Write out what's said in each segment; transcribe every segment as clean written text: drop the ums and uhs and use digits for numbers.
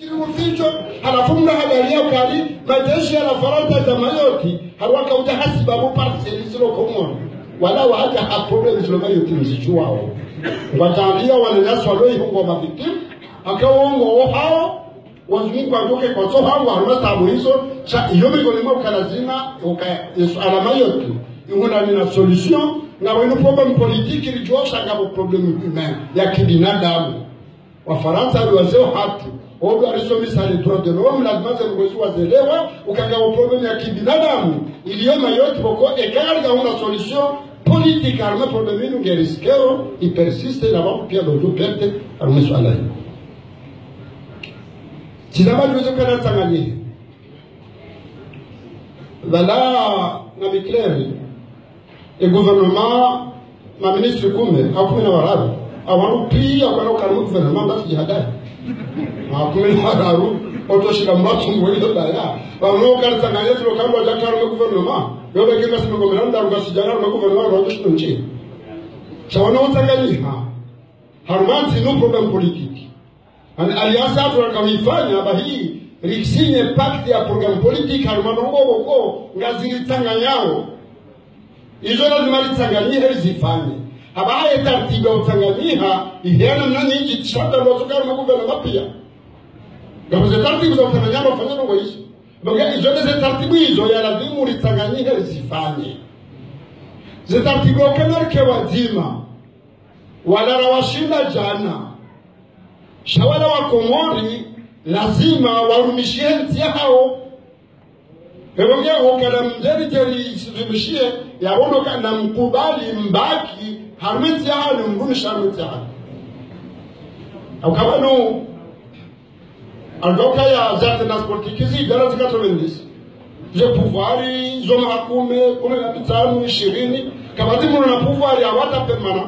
Ficho halafunga habari ya kali majeshi ya Faransa zamayoti harwaka utahasiba mu parcel zilo komoni wala waja ha problem zilo mayoti mzichuwao ngwatambia wananyaswa loi hungo mavitim akawongo hao wazungu atoke kwa so hao haruma tabu hizo iyo migoni mwa kalazima ala mayoti inguna nina solution na wenu problem politiki lijuosha ngabo problem humain ya kibinadamu wa Faransa liwazeo hatu Odo alisomisa les droits de l'homme, la demande de reçu wazelewa, ukanga problème ya kibinadamu, iliyoma yote boko ekali ya una solution politique arme problème nous gerisquero, il persiste la banque pia dojo perte arme swala. Sidama juzo kana tangani. Voilà na biclaire le gouvernement ma ministre Kume akumena warabu awanu pia kwa kalamu gouvernement basi jihadai akumena warabu otoshika matu mwele daya wano kala tanganya tulo kama jakaro na gouvernement yobe kinga sima gomena ndaru gasijana na gouvernement rojo nchi chawana utanganyika harumanti no problem politique an alianza tunakamifanya bahi risinye pacte ya program politique harumano ngoko ngazili tanganyao izo lazima litanganyike zifanye abaye taratibu ya utanganyika ihena nani nchi shaka lozokana na gouvernement pia ngabo za taratibu za utanganyika wafanya ngo hizo ndio izo za taratibu hizo ya lazima litanganyike zifanye za taratibu kama ke wazima wala rawashinda jana shawala wa Komori lazima warumishie nchi yao. Ebongea hokala mjeri isizumishie ya ondoka na mkubali mbaki harmiti yao ni mgumisha harmiti yao. Au kama no aldoka ya zate transportiki zi dara zikato wendisi. Je pouvoiri zoma hakume kume na pitanu 20 kabati muna na pouvoiri awata permana.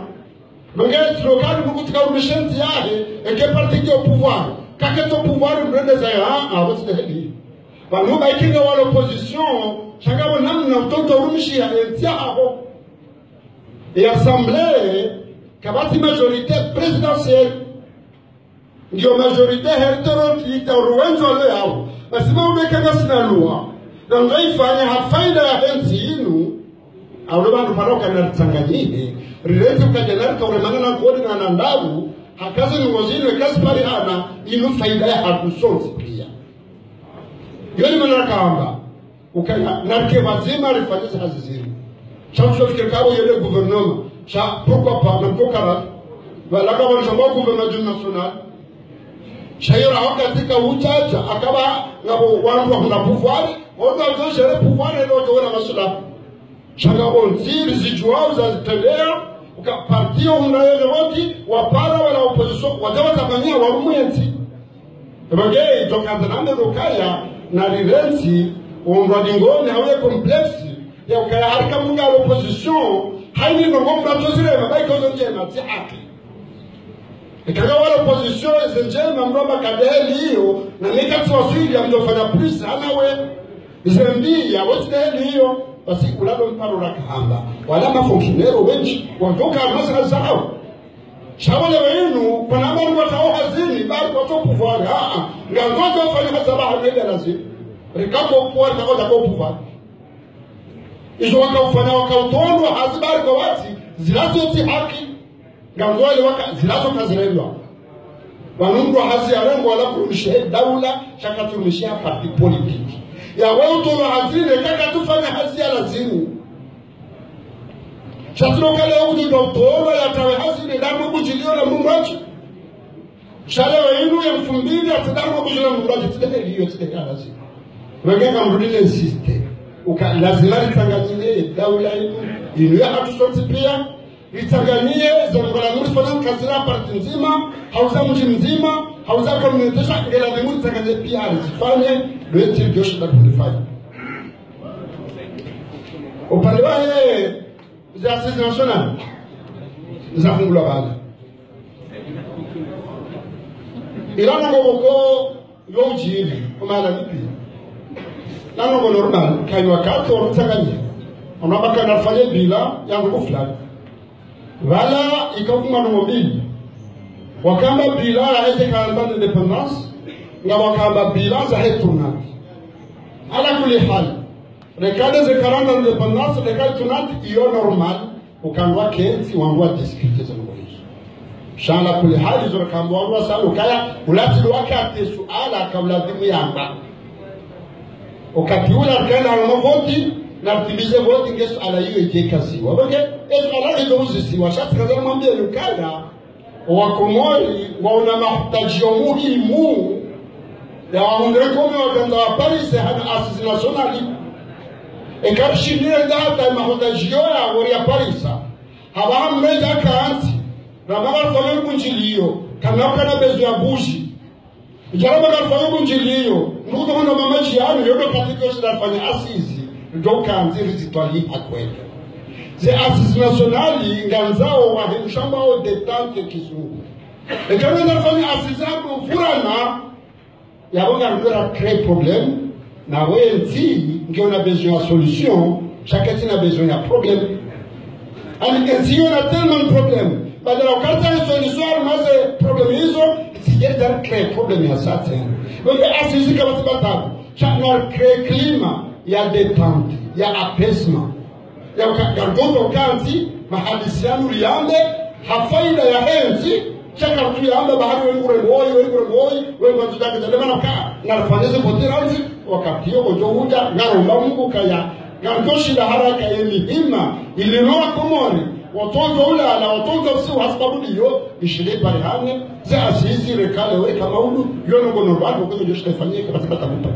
Bongea trokali mukutika urumishe nchi yahe eke partiki ya pouvoiri. Kaketo pouvoir mrende za ya awati de hedi. Wanuba ikinga wala opposition changabo namna mtoto urumishi ya entia hapo. Et assemblée kabati majorité présidentielle ndio majorité heterodoxe uruwenzo le hapo. Basima umekanga sina lua. Ndio ifanye hafaida ya enzi inu. Au bantu paroka na Tanganyika. Rilete ukajenari kwa uremana na kodi na ndabu. Hakazi ngozini kazi pale ana inu faida ya hakusonzi pia. Yoni mana kaamba ukaya narke wazima rifanyisa kazi zile. Chamsho fikiri kabo yele gouvernement. Cha pourquoi pas na kokara wala kama nshamba gouvernement national. Shayira wakatika uchacha akaba ngabo wangu na pouvoir, ondo zoshere pouvoir ndo jona masula. Changabo nziri zijuao za zitendea ukapartio unaele woti wapara wala opposition wajawa Tanzania warumwenzi ebagei tokazanande rokaya na rirenzi umradingoni hawe kompleksi ya ukaya harika munga opposition haini ngomba tozire mabai kozo njema ti haki ikaga wala opposition zenjema mroba kadeli hiyo na nika tuwasili ya mdofanya plus anawe zembi ya wote hiyo basi kulalo mparo rakahamba wala mafonctionnaire wengi watoka masala zao shawale wenu kwa nambari watao hazini bali kwa pouvoir ngangozo fanya sabaha mbele lazima rikako kwa kwa pouvoir izo wakafanya wakautondwa hazibari kwa wati zilazoti haki ngangozo waka zilazo kazirendwa wanundu hazi arengo wala kurumishia daula shakaturumishia parti politiki ya wauto na hazine kaka tufanya hazia lazimu shatro kale uji doktora ya tawe hazine damu bujilio na mumwachi shale wenu ya 2000 atadamu bujilio na mumwachi tete hiyo tete lazima wengeka mrudile insiste uka lazima litanganyie daula inu ya hatusoti pia litanganyie zangola mfanya kazira parti nzima hauza mji mzima hauza communitesha ngela demu litanganyie pia zifanye lweti Joshi na kunifanya upande wa za assise nationale za fungula bala ilana ngoko yojiri kama la nipi nano ngo normal kai wakati wa mtanganyika onabaka nafanya bila yangu fulani wala ikavuma no mobile wakamba bila haje kalamba independence nga wakamba bilanza hetunati ala kuli hali rekade ze 40 independence rekade tunati iyo normal ukandwa kenzi wangwa discuter za ngolizo shana kuli hali zo kamba wangwa salu kaya ulati wake ate suala kabla dimu yamba ukati ula kana na voti na timize voti ngeso ala hiyo ikekazi wabeke ezo ala hizo uzisi washati kaza mwambie lukada wakomori waona mahitaji muhimu ya waundere kome wakanda wa Paris hana asisi nationali ekarishindire data mahitaji ya wori ya Paris haba mmeja kaanti rababa fanya kunjiliyo kanaka na bezo ya bushi jaraba fanya kunjiliyo nuko ndo mamaji yanu yodo patiko shidafanya asisi ndo kaanti rizitwali akwenda ze asisi nationali nganzao wa hemshamba o detente kizungu ekana nafanya asisi hapo furana yabonga ndora créer problème na wenzi ndio na besoin ya solution chacun a besoin ya problème and enzi on a tellement de problème badala ukata solution maze problème hizo sijenda créer problème ya sasa donc asisi kama tibata chana créer climat ya détente ya apaisement ya ukagondo kanti mahadisiano riambe hafaida ya enzi chaka tu yamba bahari wengure moyo wengo tutaka tadema ka nalifanyeze poteranzi wakati yo johuja ngaro Mungu kaya ngandoshi la haraka yemihima ilinoa komori watoto ula na watoto si hasabudi yo ishile pale hane za asisi rekale we kama ulu yo ngo no bado kwa joshi tafanyike katika tabuta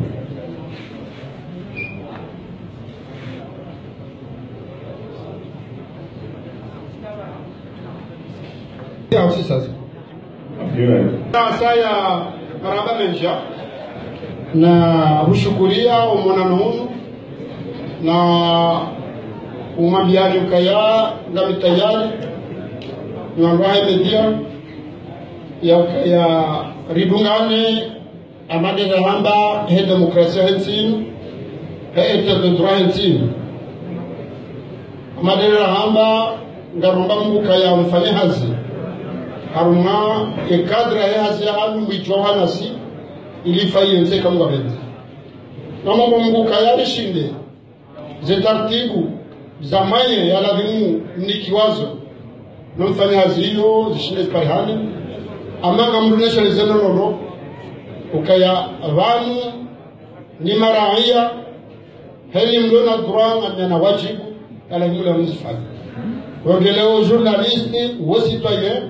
ya sasa na saya maraba menja na ushukuria umonano na umambiaje ukaya na mitayari nyangwaye media ya ridungane amade hamba he demokrasia hensin he etat de droit hensin amade hamba ngaromba Mungu kaya mfanye hazi haruma ekadra ya hazi alu mwichwa nasi ilifaye nse kama gabeti na Mungu kaya shinde zetartibu zamaye ya lazimu nikiwazo na mfanya hazi hiyo zishinde parihani amanga mrunesha lezeno nono ukaya vanu ni maraia heli mdona droit na wajibu alazimu la mzifanya wageleo journalisti wasitoye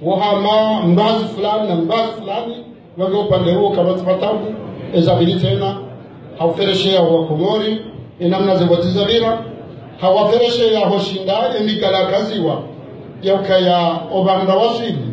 wahama mbazi fulani na mbazi fulani wage upande huo kama tatabu ezabili tena haufereshe ya wakomori inamna zebotiza vira hawafereshe ya hoshinda emikala kaziwa ya ukaya obanda waswili